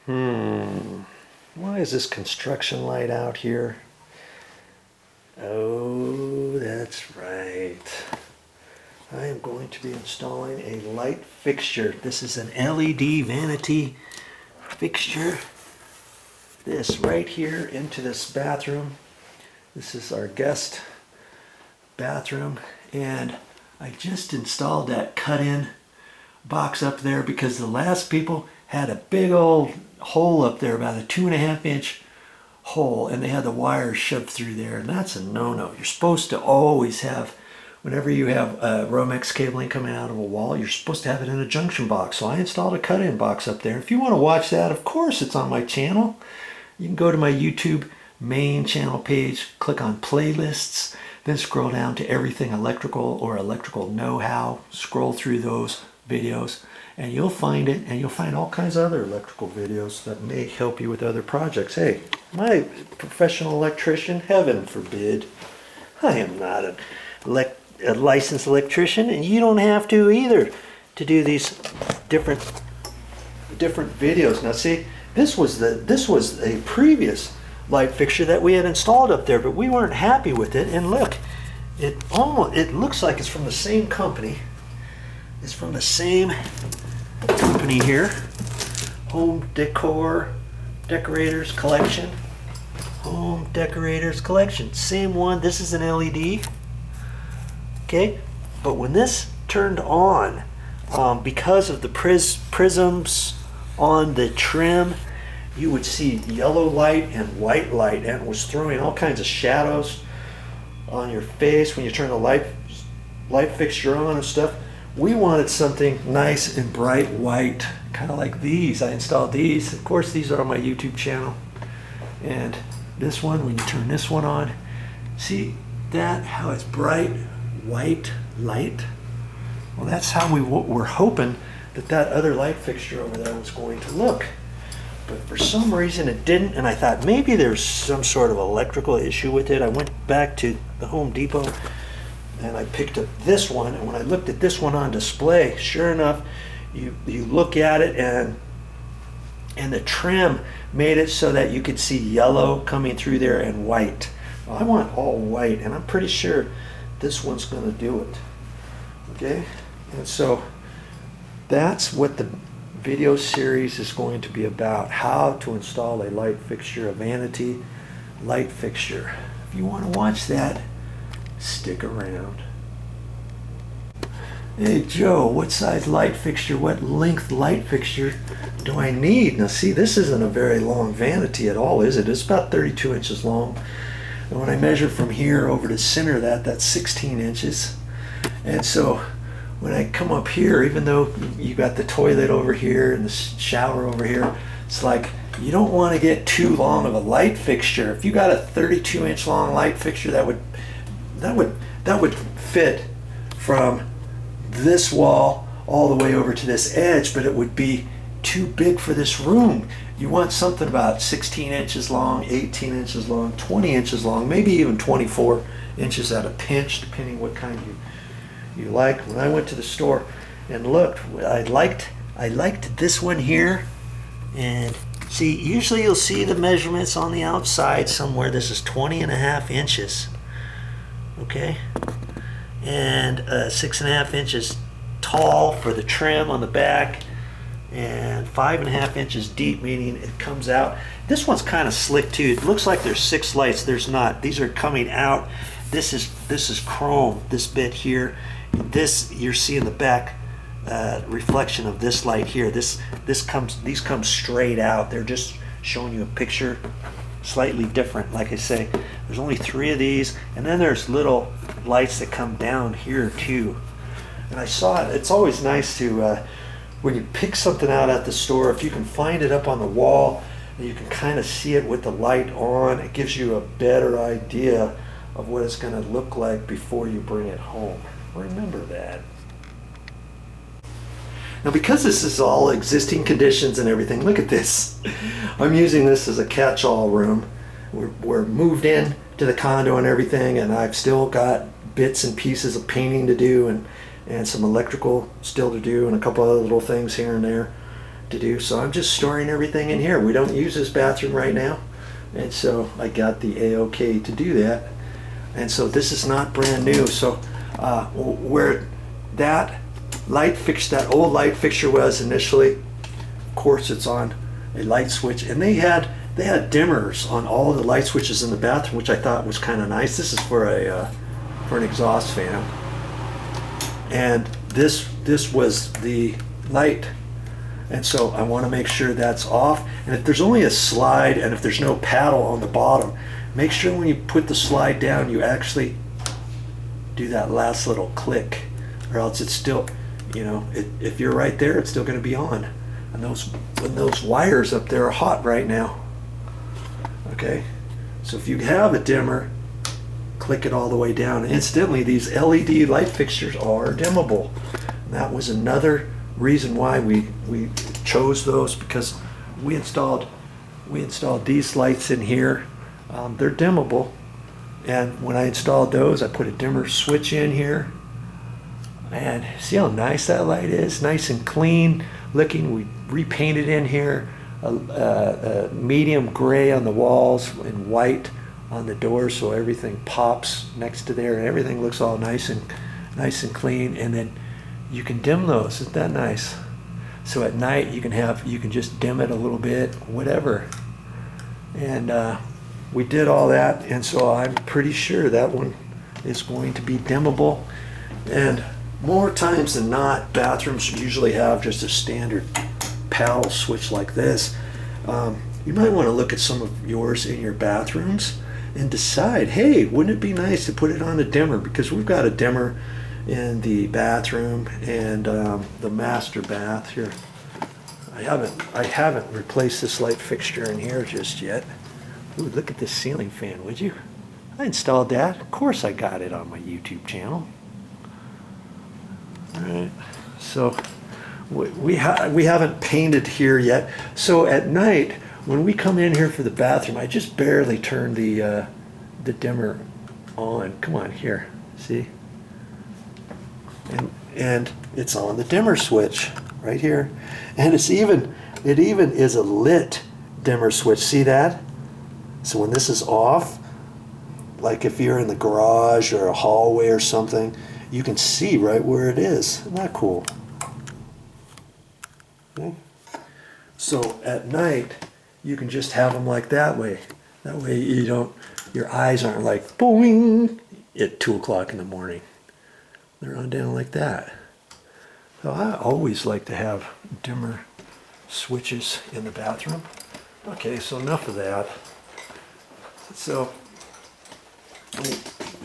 Why is this construction light out here? Oh, that's right. I am going to be installing a light fixture. This is an LED vanity fixture. This right here into this bathroom. This is our guest bathroom, and I just installed that cut-in box up there because the last people had a big old hole up there, about a 2.5 inch hole, and they had the wires shoved through there, and that's a no-no. You're supposed to always have, whenever you have Romex cabling coming out of a wall, you're supposed to have it in a junction box. So I installed a cut-in box up there. If you want to watch that, of course it's on my channel. You can go to my YouTube main channel page, click on playlists, then scroll down to everything electrical or electrical know-how. Scroll through those videos and you'll find it, and you'll find all kinds of other electrical videos that may help you with other projects. Hey, am I a professional electrician? Heaven forbid. I am not a licensed electrician, and you don't have to either to do these different videos. Now see, this was a previous light fixture that we had installed up there, but we weren't happy with it. And look, it looks like it's from the same company. It's from the same company here. Home Decorators Collection. Home Decorators Collection. Same one. This is an LED. Okay, but when this turned on, because of the prisms on the trim, you would see yellow light and white light, and it was throwing all kinds of shadows on your face when you turn the light fixture on and stuff. We wanted something nice and bright white, kind of like these. I installed these. Of course, these are on my YouTube channel. And this one, when you turn this one on, see that, how it's bright white light? Well, that's how we were hoping that other light fixture over there was going to look. But for some reason it didn't, and I thought maybe there's some sort of electrical issue with it. I went back to the Home Depot and I picked up this one, and when I looked at this one on display, sure enough, you look at it, and the trim made it so that you could see yellow coming through there and white. Well, I want all white, and I'm pretty sure this one's going to do it. Okay, and so that's what the video series is going to be about: how to install a light fixture, a vanity light fixture. If you want to watch that, stick around. Hey Joe, what size light fixture, what length light fixture do I need? Now see, this isn't a very long vanity at all, is it? It's about 32 inches long. And when I measure from here over to center of that, that's 16 inches. And so when I come up here, even though you got the toilet over here and the shower over here, it's like you don't want to get too long of a light fixture. If you got a 32 inch long light fixture, that would fit from this wall all the way over to this edge, but it would be too big for this room. You want something about 16 inches long, 18 inches long, 20 inches long, maybe even 24 inches at a pinch, depending what kind you like. When I went to the store and looked, I liked this one here. And see, usually you'll see the measurements on the outside somewhere. This is 20.5 inches. Okay, and 6.5 inches tall for the trim on the back, and 5.5 inches deep, meaning it comes out. This one's kind of slick too. It looks like there's 6 lights. There's not. These are coming out. This is chrome. This bit here. This, you're seeing the back reflection of this light here. These come straight out. They're just showing you a picture slightly different. Like I say, there's only 3 of these, and then there's little lights that come down here too. And I saw it. It's always nice to when you pick something out at the store, if you can find it up on the wall and you can kind of see it with the light on, it gives you a better idea of what it's going to look like before you bring it home. Remember that. Now, because this is all existing conditions and everything, look at this. I'm using this as a catch-all room. We're moved in to the condo and everything, and I've still got bits and pieces of painting to do, and some electrical still to do, and a couple other little things here and there. to do. So I'm just storing everything in here. We don't use this bathroom right now. And so I got the A-OK to do that. And so this is not brand new. So where that light fixture, that old light fixture was initially, of course it's on a light switch, and they had dimmers on all the light switches in the bathroom, which I thought was kind of nice. This is for an exhaust fan, and this was the light, and so I want to make sure that's off. And if there's only a slide and if there's no paddle on the bottom, make sure when you put the slide down you actually do that last little click, or else it's still, you know, if you're right there, it's still going to be on. And those wires up there are hot right now. Okay, so if you have a dimmer, click it all the way down. And incidentally, these LED light fixtures are dimmable. And that was another reason why we chose those, because we installed these lights in here. They're dimmable, and when I installed those, I put a dimmer switch in here. And see how nice that light is, nice and clean looking. We repainted in here a medium gray on the walls and white on the doors, so everything pops next to there and everything looks all nice and clean. And then you can dim those. Isn't that nice? So at night you can just dim it a little bit, whatever. And we did all that, and so I'm pretty sure that one is going to be dimmable. And more times than not, bathrooms usually have just a standard paddle switch like this. You might want to look at some of yours in your bathrooms and decide, hey, wouldn't it be nice to put it on a dimmer? Because we've got a dimmer in the bathroom and the master bath here. I haven't replaced this light fixture in here just yet. Ooh, look at this ceiling fan, would you? I installed that. Of course I got it on my YouTube channel. All right, so we haven't painted here yet. So at night, when we come in here for the bathroom, I just barely turn the dimmer on. Come on, here, see? And it's on the dimmer switch right here, and it even is a lit dimmer switch. See that? So when this is off, like if you're in the garage or a hallway or something, you can see right where it is. Isn't that cool? Okay. So at night, you can just have them like that way. That way you don't, your eyes aren't like boing at 2 o'clock in the morning. They're on down like that. So I always like to have dimmer switches in the bathroom. Okay, so enough of that. So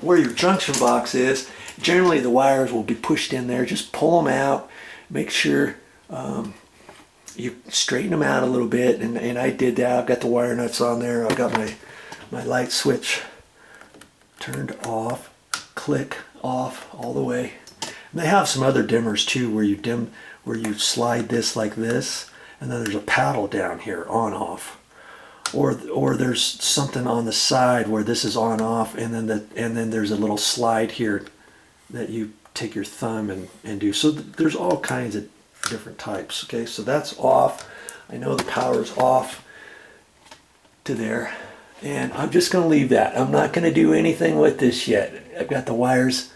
where your junction box is, generally the wires will be pushed in there. Just pull them out. Make sure you straighten them out a little bit. And I did that. I've got the wire nuts on there. I've got my light switch turned off. Click off all the way. And they have some other dimmers too, where you slide this like this, and then there's a paddle down here, on off. Or there's something on the side where this is on off, and then there's a little slide here that you take your thumb and do. So there's all kinds of different types. Okay, so that's off. I know the power's off to there, and I'm just going to leave that. I'm not going to do anything with this yet. I've got the wires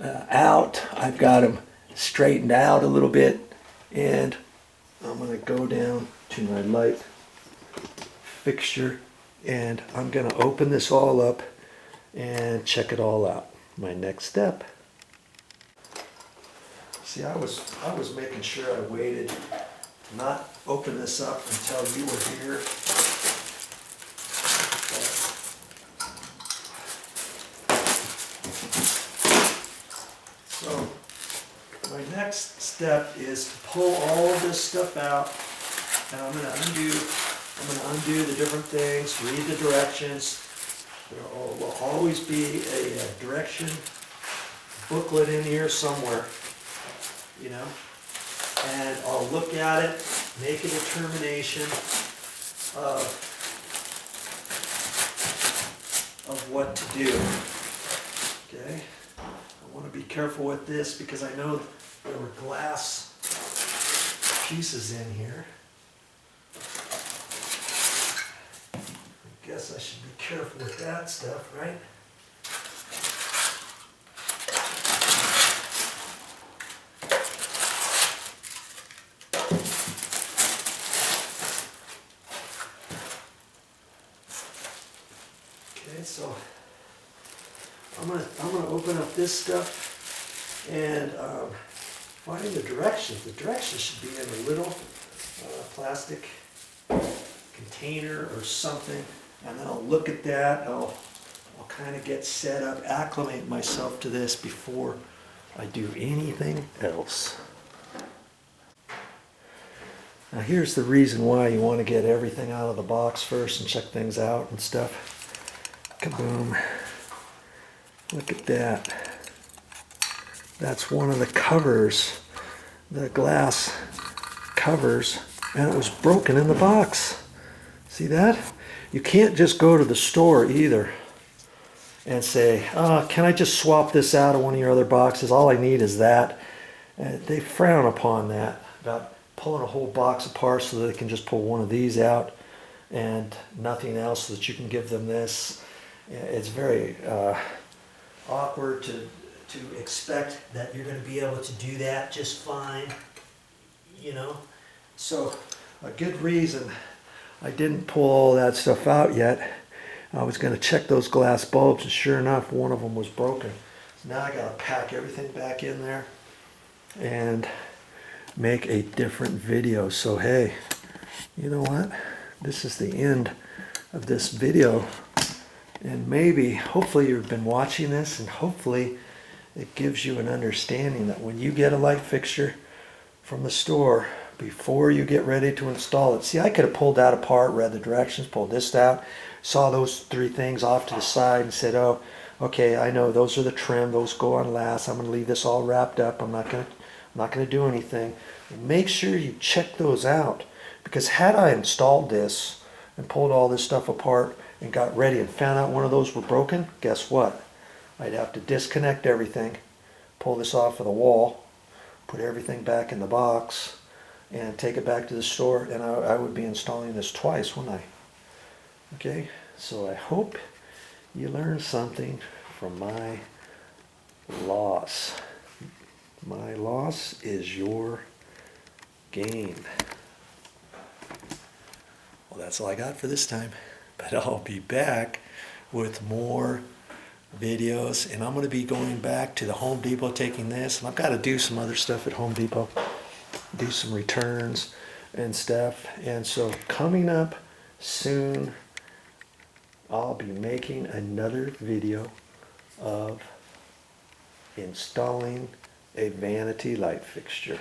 out. I've got them straightened out a little bit, and I'm going to go down to my light fixture, and I'm going to open this all up and check it all out. My next step. See, I was making sure I waited to not open this up until you were here. So my next step is to pull all of this stuff out, and I'm going to undo the different things, read the directions. There will always be a direction booklet in here somewhere, you know, and I'll look at it, make a determination of what to do. Okay, I want to be careful with this because I know there were glass pieces in here. guess I should be careful with that stuff, right? Okay, so I'm gonna open up this stuff and find the directions. The directions should be in a little plastic container or something, and then I'll look at that. I'll kind of get set up, acclimate myself to this before I do anything else. Now here's the reason why you want to get everything out of the box first and check things out and stuff. Kaboom. Look at that. That's one of the covers, the glass covers, and it was broken in the box. See that? You can't just go to the store either and say, can I just swap this out of one of your other boxes? All I need is that. They frown upon that, about pulling a whole box apart so that they can just pull one of these out and nothing else, so that you can give them this. It's very awkward to expect that you're going to be able to do that just fine, you know. So a good reason I didn't pull all that stuff out yet. I was going to check those glass bulbs, and sure enough, one of them was broken. So now I got to pack everything back in there and make a different video. So hey, you know what? This is the end of this video. And maybe, hopefully you've been watching this, and hopefully it gives you an understanding that when you get a light fixture from the store, before you get ready to install it. See, I could have pulled that apart, read the directions, pulled this out, saw those three things off to the side and said, oh, okay, I know those are the trim, those go on last. I'm going to leave this all wrapped up. I'm not going to do anything. Make sure you check those out, because had I installed this and pulled all this stuff apart and got ready and found out one of those were broken, guess what? I'd have to disconnect everything, pull this off of the wall, put everything back in the box, and take it back to the store, and I would be installing this twice, wouldn't I? Okay, so I hope you learned something from my loss. My loss is your gain. Well, that's all I got for this time, but I'll be back with more videos, and I'm going to be going back to the Home Depot, taking this, and I've got to do some other stuff at Home Depot, do some returns and stuff. And so coming up soon, I'll be making another video of installing a vanity light fixture.